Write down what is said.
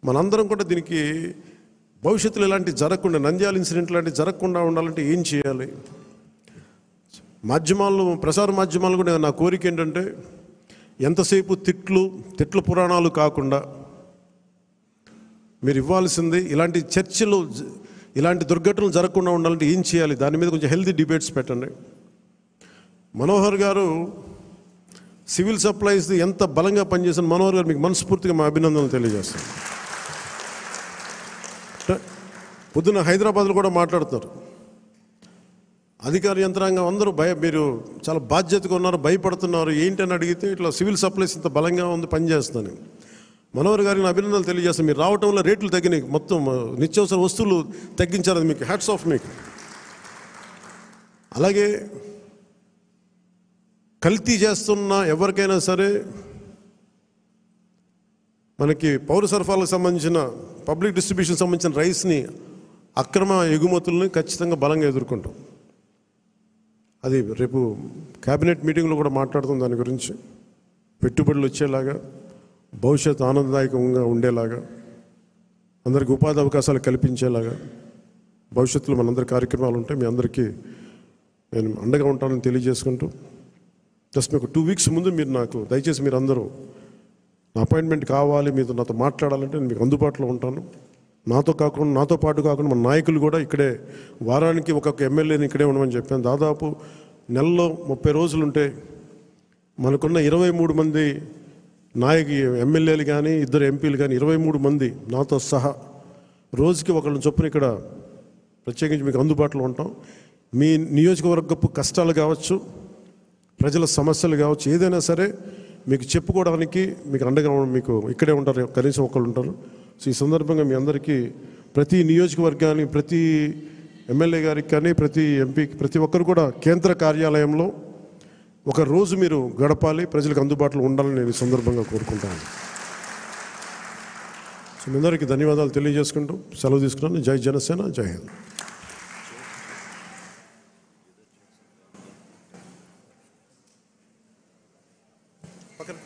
మనందరం కూడా దీనికి భవిష్యత్తులో ఇలాంటివి జరగకుండా, నంద్యాల ఇన్సిడెంట్ లాంటివి జరగకుండా ఉండాలంటే ఏం చేయాలి? మాధ్యమాలు, ప్రసార మాధ్యమాలు కూడా నా కోరిక ఏంటంటే ఎంతసేపు తిట్లు పురాణాలు కాకుండా మీరు ఇవ్వాల్సింది ఇలాంటి చర్చలు, ఇలాంటి దుర్ఘటనలు జరగకుండా ఉండాలంటే ఏం చేయాలి, దాని మీద కొంచెం హెల్తీ డిబేట్స్ పెట్టండి. మనోహర్ గారు సివిల్ సప్లైస్ ఎంత బలంగా పనిచేసిన మనోహర్ గారు మీకు మనస్ఫూర్తిగా మా అభినందనలు తెలియజేస్తాను. పొద్దున్న హైదరాబాద్లో కూడా మాట్లాడుతున్నారు, అధికార యంత్రాంగం అందరూ మీరు చాలా బాధ్యతగా ఉన్నారు, భయపడుతున్నారు ఏంటని అడిగితే ఇట్లా సివిల్ సప్లైస్ ఇంత బలంగా ఉంది, పనిచేస్తాను. మనోహర్ గారికి అభినందనలు తెలియజేస్తాను. మీరు రావటంలో రేట్లు తగ్గినాయి, మొత్తం నిత్యావసర వస్తువులు తగ్గించారు, అది మీకు హ్యాట్స్ ఆఫ్ మీకు. అలాగే కల్తీ చేస్తున్న ఎవరికైనా సరే మనకి పౌర సరఫరాలకు సంబంధించిన పబ్లిక్ డిస్ట్రిబ్యూషన్ సంబంధించిన రైస్ని అక్రమ ఎగుమతుల్ని ఖచ్చితంగా బలంగా ఎదుర్కొంటాం. అది రేపు క్యాబినెట్ మీటింగ్లో కూడా మాట్లాడుతాం దాని గురించి. పెట్టుబడులు వచ్చేలాగా, భవిష్యత్తు ఆనందదాయకంగా ఉండేలాగా, అందరికీ ఉపాధి అవకాశాలు కల్పించేలాగా భవిష్యత్తులో మనందరి కార్యక్రమాలు ఉంటాయి. మీ అందరికీ నేను అండగా ఉంటానని తెలియజేసుకుంటూ, జస్ట్ మీకు 2 వీక్స్ ముందు మీరు నాకు దయచేసి మీరు అందరూ నా అపాయింట్మెంట్ కావాలి, మీతో నాతో మాట్లాడాలంటే నేను మీకు అందుబాటులో ఉంటాను. నాతో పాటు కాకుండా మన నాయకులు కూడా ఇక్కడే వారానికి ఒక్కొక్క ఎమ్మెల్యేని ఇక్కడే ఉండమని చెప్పాను. దాదాపు నెలలో 30 రోజులుంటే మనకున్న 23 మంది ఎమ్మెల్యేలు కానీ 2 ఎంపీలు కానీ 23 మంది నాతో సహా రోజుకి ఒకళ్ళని చొప్పున ఇక్కడ ప్రత్యేకించి మీకు అందుబాటులో ఉంటాం. మీ నియోజకవర్గపు కష్టాలు కావచ్చు, ప్రజల సమస్యలు కావచ్చు, ఏదైనా సరే మీకు చెప్పుకోవడానికి మీకు అండగా మీకు ఇక్కడే ఉంటారు, కనీసం ఒకళ్ళు ఉంటారు. సో ఈ సందర్భంగా మీ అందరికీ ప్రతి నియోజకవర్గానికి, ప్రతి ఎమ్మెల్యే గారికి కానీ, ప్రతి ఎంపీకి, ప్రతి ఒక్కరు కూడా కేంద్ర కార్యాలయంలో ఒక రోజు మీరు గడపాలి, ప్రజలకు అందుబాటులో ఉండాలని నేను ఈ సందర్భంగా కోరుకుంటాను. సో మీ అందరికీ ధన్యవాదాలు తెలియజేసుకుంటూ సెలవు తీసుకున్నాను. జై జనసేన, జై హింద్. పక్కన